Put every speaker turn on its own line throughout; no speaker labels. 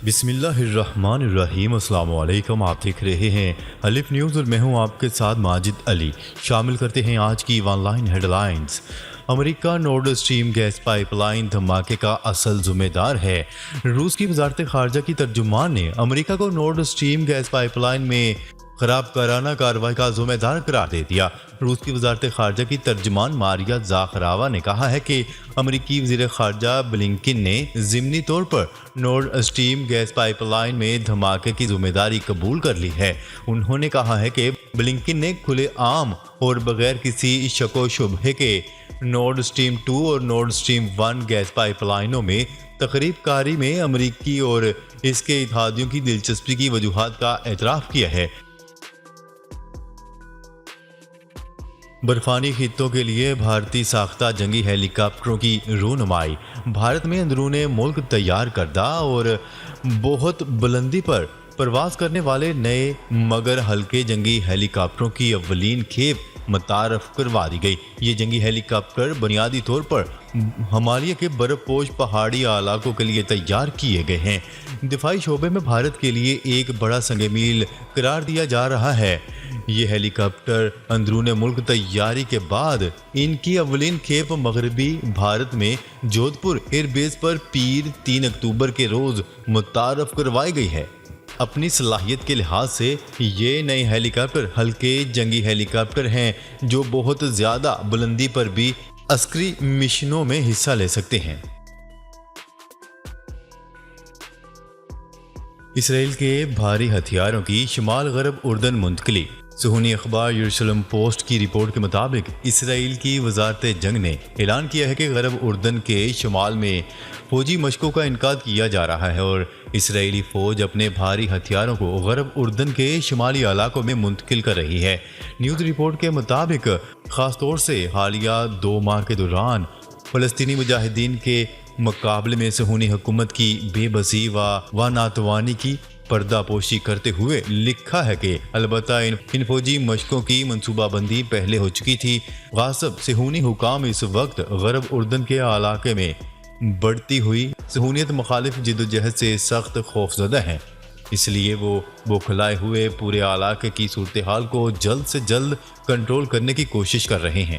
بسم اللہ الرحمن الرحیم۔ السلام علیکم، آپ دیکھ رہے ہیں الف نیوز اور میں ہوں آپ کے ساتھ ماجد علی۔ شامل کرتے ہیں آج کی آن لائن ہیڈ لائنز۔ امریکہ Nord Stream gas pipeline دھماکے کا اصل ذمہ دار ہے۔ روس کی وزارت خارجہ کی ترجمان نے امریکہ کو Nord Stream gas pipeline میں خراب کارانہ کارروائی کا ذمہ دار قرار دے دیا۔ روس کی وزارت خارجہ کی ترجمان ماریا زاخراوا نے کہا ہے کہ امریکی وزیر خارجہ بلنکن نے ضمنی طور پر Nord Stream gas pipeline میں دھماکے کی ذمہ داری قبول کر لی ہے۔ انہوں نے کہا ہے کہ بلنکن نے کھلے عام اور بغیر کسی شک و شبہے کے نورڈ اسٹریم 2 اور نورڈ اسٹریم 1 گیس پائپ لائنوں میں تخریب کاری میں امریکی اور اس کے اتحادیوں کی دلچسپی کی وجوہات کا اعتراف کیا ہے۔ برفانی خطوں کے لیے بھارتی ساختہ جنگی ہیلی کاپٹروں کی رونمائی۔ بھارت میں اندرون ملک تیار کردہ اور بہت بلندی پر پرواز کرنے والے نئے مگر ہلکے جنگی ہیلی کاپٹروں کی اولین کھیپ متعارف کروا دی گئی۔ یہ جنگی ہیلی کاپٹر بنیادی طور پر ہمالیہ کے برف پوش پہاڑی علاقوں کے لیے تیار کیے گئے ہیں۔ دفاعی شعبے میں بھارت کے لیے ایک بڑا سنگ میل قرار دیا جا رہا ہے۔ یہ ہیلی کاپٹر اندرون ملک تیاری کے بعد ان کی اولین کھیپ مغربی بھارت میں جودھ پور ایئر بیس پر پیر 3 اکتوبر کے روز متعارف کروائی گئی ہے۔ اپنی صلاحیت کے لحاظ سے یہ نئے ہیلی کاپٹر ہلکے جنگی ہیلی کاپٹر ہیں جو بہت زیادہ بلندی پر بھی عسکری مشنوں میں حصہ لے سکتے ہیں۔ اسرائیل کے بھاری ہتھیاروں کی شمال غرب اردن منتقلی۔ صہیونی اخبار یروشلم پوسٹ کی رپورٹ کے مطابق اسرائیل کی وزارت جنگ نے اعلان کیا ہے کہ غرب اردن کے شمال میں فوجی مشقوں کا انعقاد کیا جا رہا ہے اور اسرائیلی فوج اپنے بھاری ہتھیاروں کو غرب اردن کے شمالی علاقوں میں منتقل کر رہی ہے۔ نیوز رپورٹ کے مطابق خاص طور سے حالیہ 2 ماہ کے دوران فلسطینی مجاہدین کے مقابلے میں صہیونی حکومت کی بے بسی و ناتوانی کی پردہ پوشی کرتے ہوئے لکھا ہے کہ البتہ ان فوجی مشقوں کی منصوبہ بندی پہلے ہو چکی تھی۔ غاصب صہیونی حکام اس وقت غرب اردن کے علاقے میں بڑھتی ہوئی صہیونیت مخالف جدوجہد سے سخت خوفزدہ ہیں، اس لیے وہ بوکھلائے ہوئے پورے علاقے کی صورتحال کو جلد سے جلد کنٹرول کرنے کی کوشش کر رہے ہیں۔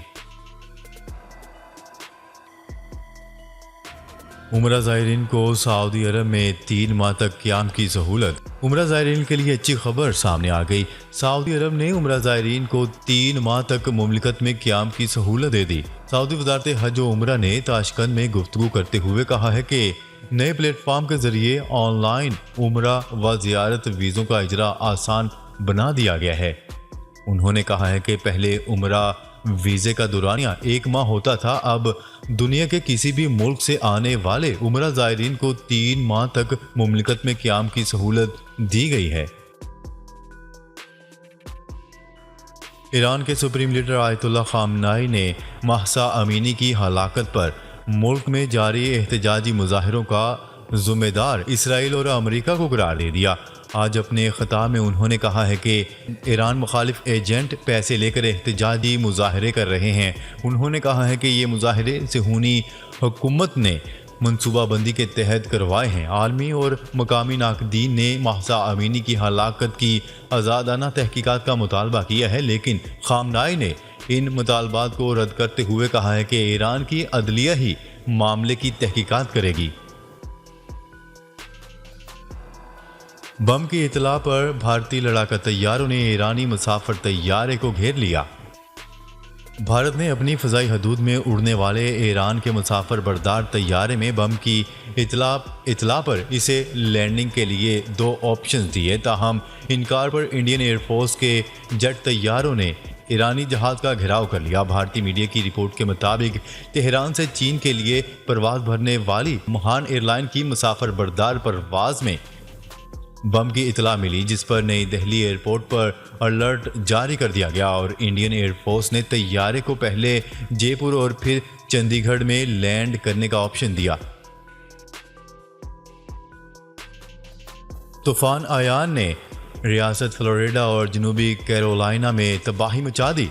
عمرہ زائرین کو سعودی عرب میں 3 ماہ تک قیام کی سہولت۔ عمرہ زائرین کے لیے اچھی خبر سامنے آ گئی۔ سعودی عرب نے عمرہ زائرین کو 3 ماہ تک مملکت میں قیام کی سہولت دے دی۔ سعودی وزارت حج و عمرہ نے تاشقند میں گفتگو کرتے ہوئے کہا ہے کہ نئے پلیٹ فارم کے ذریعے آن لائن عمرہ و زیارت ویزوں کا اجرا آسان بنا دیا گیا ہے۔ انہوں نے کہا ہے کہ پہلے عمرہ ویزے کا دورانیہ 1 ماہ ہوتا تھا، اب دنیا کے کسی بھی ملک سے آنے والے عمرہ زائرین کو 3 ماہ تک مملکت میں قیام کی سہولت دی گئی ہے۔ ایران کے سپریم لیڈر آیت اللہ خامنائی نے مہسا امینی کی ہلاکت پر ملک میں جاری احتجاجی مظاہروں کا ذمہ دار اسرائیل اور امریکہ کو قرار دے دیا۔ آج اپنے خطاب میں انہوں نے کہا ہے کہ ایران مخالف ایجنٹ پیسے لے کر احتجاجی مظاہرے کر رہے ہیں۔ انہوں نے کہا ہے کہ یہ مظاہرے صہیونی حکومت نے منصوبہ بندی کے تحت کروائے ہیں۔ عالمی اور مقامی ناقدین نے مہسا امینی کی ہلاکت کی آزادانہ تحقیقات کا مطالبہ کیا ہے، لیکن خامنائی نے ان مطالبات کو رد کرتے ہوئے کہا ہے کہ ایران کی عدلیہ ہی معاملے کی تحقیقات کرے گی۔ بم کی اطلاع پر بھارتی لڑاکا طیاروں نے ایرانی مسافر طیارے کو گھیر لیا۔ بھارت نے اپنی فضائی حدود میں اڑنے والے ایران کے مسافر بردار طیارے میں بم کی اطلاع پر اسے لینڈنگ کے لیے 2 آپشنز دیے، تاہم انکار پر انڈین ایئر فورس کے جیٹ طیاروں نے ایرانی جہاز کا گھیراؤ کر لیا۔ بھارتی میڈیا کی رپورٹ کے مطابق تہران سے چین کے لیے پرواز بھرنے والی مہان ایئر لائن کی مسافر بردار پرواز میں بم کی اطلاع ملی، جس پر نئی دہلی ایئرپورٹ پر الرٹ جاری کر دیا گیا اور انڈین ایئر فورس نے طیارے کو پہلے جے پور اور پھر چندی گڑھ میں لینڈ کرنے کا آپشن دیا۔ طوفان ایان نے ریاست فلوریڈا اور جنوبی کیرولائنا میں تباہی مچا دی۔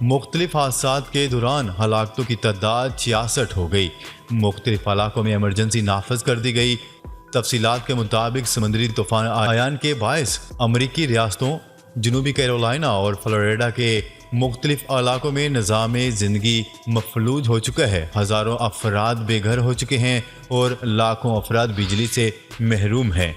مختلف حادثات کے دوران ہلاکتوں کی تعداد 66 ہو گئی۔ مختلف علاقوں میں ایمرجنسی نافذ کر دی گئی۔ تفصیلات کے مطابق سمندری طوفان آیان کے باعث امریکی ریاستوں جنوبی کیرولائنا اور فلوریڈا کے مختلف علاقوں میں نظام زندگی مفلوج ہو چکا ہے۔ ہزاروں افراد بے گھر ہو چکے ہیں اور لاکھوں افراد بجلی سے محروم ہیں۔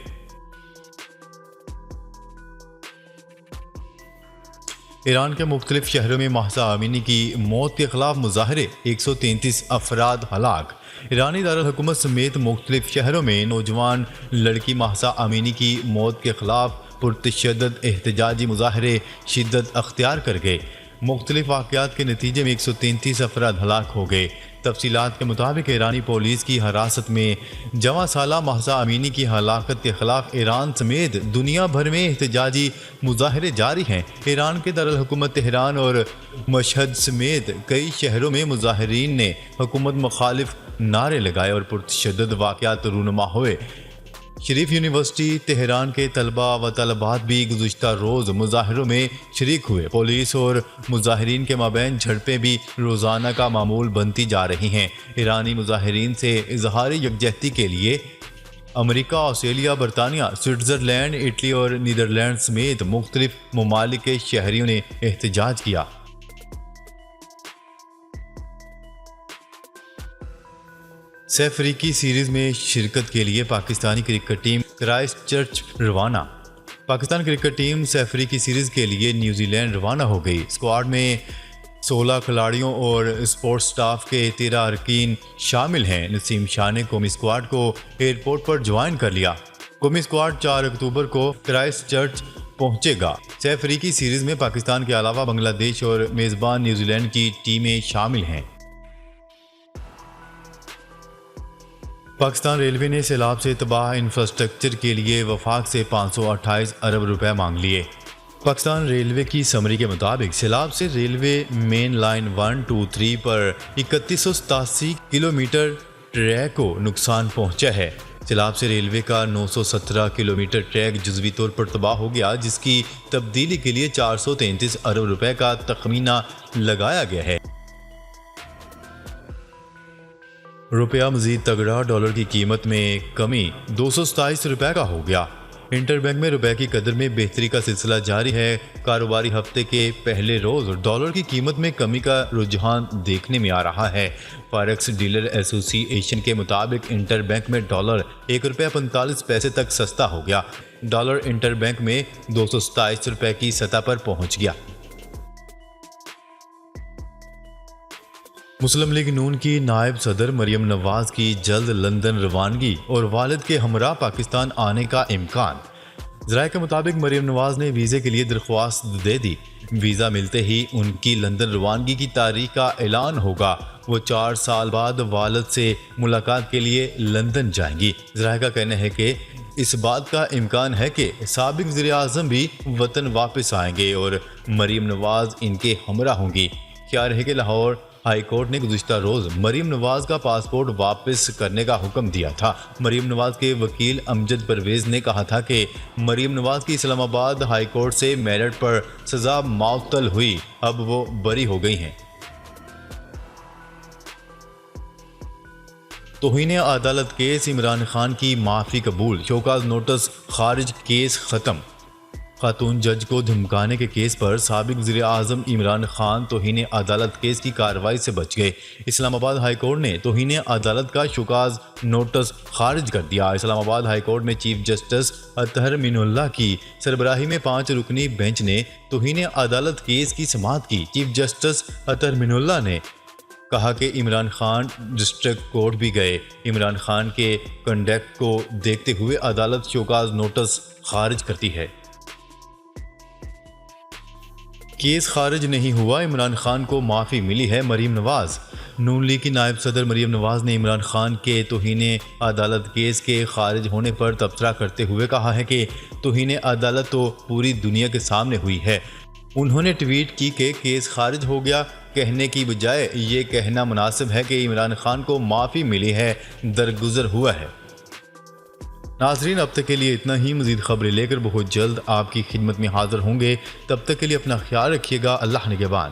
ایران کے مختلف شہروں میں مہسا امینی کی موت کے خلاف مظاہرے، 133 افراد ہلاک۔ ایرانی دارالحکومت سمیت مختلف شہروں میں نوجوان لڑکی مہسا امینی کی موت کے خلاف پرتشدد احتجاجی مظاہرے شدت اختیار کر گئے۔ مختلف واقعات کے نتیجے میں 133 افراد ہلاک ہو گئے۔ تفصیلات کے مطابق ایرانی پولیس کی حراست میں جواں سالہ مہسا امینی کی ہلاکت کے خلاف ایران سمیت دنیا بھر میں احتجاجی مظاہرے جاری ہیں۔ ایران کے دارالحکومت تہران اور مشہد سمیت کئی شہروں میں مظاہرین نے حکومت مخالف نعرے لگائے اور پرتشدد واقعات رونما ہوئے۔ شریف یونیورسٹی تہران کے طلباء و طالبات بھی گزشتہ روز مظاہروں میں شریک ہوئے۔ پولیس اور مظاہرین کے مابین جھڑپیں بھی روزانہ کا معمول بنتی جا رہی ہیں۔ ایرانی مظاہرین سے اظہار یکجہتی کے لیے امریکہ، آسٹریلیا، برطانیہ، سوئٹزرلینڈ، اٹلی اور نیدرلینڈ سمیت مختلف ممالک کے شہریوں نے احتجاج کیا۔ سہ افریقی سیریز میں شرکت کے لیے Pakistani cricket team Christ church روانہ۔ پاکستان کرکٹ ٹیم سہ افریقی سیریز کے لیے نیوزی لینڈ روانہ ہو گئی۔ اسکواڈ میں 16 کھلاڑیوں اور سپورٹ سٹاف کے 13 اراکین شامل ہیں۔ نسیم شاہ نے قومی اسکواڈ کو ایئرپورٹ پر جوائن کر لیا۔ قومی اسکواڈ 4 اکتوبر کو کرائسٹ چرچ پہنچے گا۔ سہ افریقی سیریز میں پاکستان کے علاوہ بنگلہ دیش اور میزبان نیوزی لینڈ کی ٹیمیں شامل ہیں۔ پاکستان ریلوے نے سیلاب سے تباہ انفراسٹرکچر کے لیے وفاق سے 528 ارب روپے مانگ لیے۔ پاکستان ریلوے کی سمری کے مطابق سیلاب سے ریلوے مین لائن 1، 2، 3 پر 3187 کلومیٹر ٹریک کو نقصان پہنچا ہے۔ سیلاب سے ریلوے کا 917 کلومیٹر ٹریک جزوی طور پر تباہ ہو گیا، جس کی تبدیلی کے لیے 433 ارب روپے کا تخمینہ لگایا گیا ہے۔ روپیہ مزید تگڑا، ڈالر کی قیمت میں کمی 227 روپے کا ہو گیا۔ انٹر بینک میں روپے کی قدر میں بہتری کا سلسلہ جاری ہے۔ کاروباری ہفتے کے پہلے روز ڈالر کی قیمت میں کمی کا رجحان دیکھنے میں آ رہا ہے۔ فاریکس ڈیلر ایسوسی ایشن کے مطابق انٹر بینک میں ڈالر 1 روپے 45 پیسے تک سستا ہو گیا۔ ڈالر انٹر بینک میں 227 روپے کی سطح پر پہنچ گیا۔ مسلم لیگ نون کی نائب صدر مریم نواز کی جلد لندن روانگی اور والد کے ہمراہ پاکستان آنے کا امکان۔ ذرائع کے مطابق مریم نواز نے ویزے کے لیے درخواست دے دی۔ ویزا ملتے ہی ان کی لندن روانگی کی تاریخ کا اعلان ہوگا۔ وہ 4 سال بعد والد سے ملاقات کے لیے لندن جائیں گی۔ ذرائع کا کہنا ہے کہ اس بات کا امکان ہے کہ سابق وزیر اعظم بھی وطن واپس آئیں گے اور مریم نواز ان کے ہمراہ ہوں گی۔ خیال ہے کہ لاہور ہائی کورٹ نے گزشتہ روز مریم نواز کا پاسپورٹ واپس کرنے کا حکم دیا تھا۔ مریم نواز کے وکیل امجد پرویز نے کہا تھا کہ مریم نواز کی اسلام آباد ہائی کورٹ سے میرٹ پر سزا معطل ہوئی، اب وہ بری ہو گئی ہیں۔ توہین عدالت کیس، عمران خان کی معافی قبول، شوکاز نوٹس خارج، کیس ختم۔ خاتون جج کو دھمکانے کے کیس پر سابق وزیر اعظم عمران خان توہین عدالت کیس کی کارروائی سے بچ گئے۔ اسلام آباد ہائی کورٹ نے توہین عدالت کا شوکاز نوٹس خارج کر دیا۔ اسلام آباد ہائی کورٹ میں چیف جسٹس اطہر مین اللہ کی سربراہی میں 5 رکنی بینچ نے توہین عدالت کیس کی سماعت کی۔ چیف جسٹس اطہر مین اللہ نے کہا کہ عمران خان ڈسٹرکٹ کورٹ بھی گئے۔ عمران خان کے کنڈکٹ کو دیکھتے ہوئے عدالت شوکاز نوٹس خارج کرتی ہے۔ کیس خارج نہیں ہوا، عمران خان کو معافی ملی ہے، مریم نواز۔ نون لیگ کی نائب صدر مریم نواز نے عمران خان کے توہین عدالت کیس کے خارج ہونے پر تبصرہ کرتے ہوئے کہا ہے کہ توہین عدالت تو پوری دنیا کے سامنے ہوئی ہے۔ انہوں نے ٹویٹ کی کہ کیس خارج ہو گیا کہنے کی بجائے یہ کہنا مناسب ہے کہ عمران خان کو معافی ملی ہے، درگزر ہوا ہے۔ ناظرین، اب تک کے لیے اتنا ہی۔ مزید خبریں لے کر بہت جلد آپ کی خدمت میں حاضر ہوں گے۔ تب تک کے لیے اپنا خیال رکھیے گا۔ اللہ نگہبان۔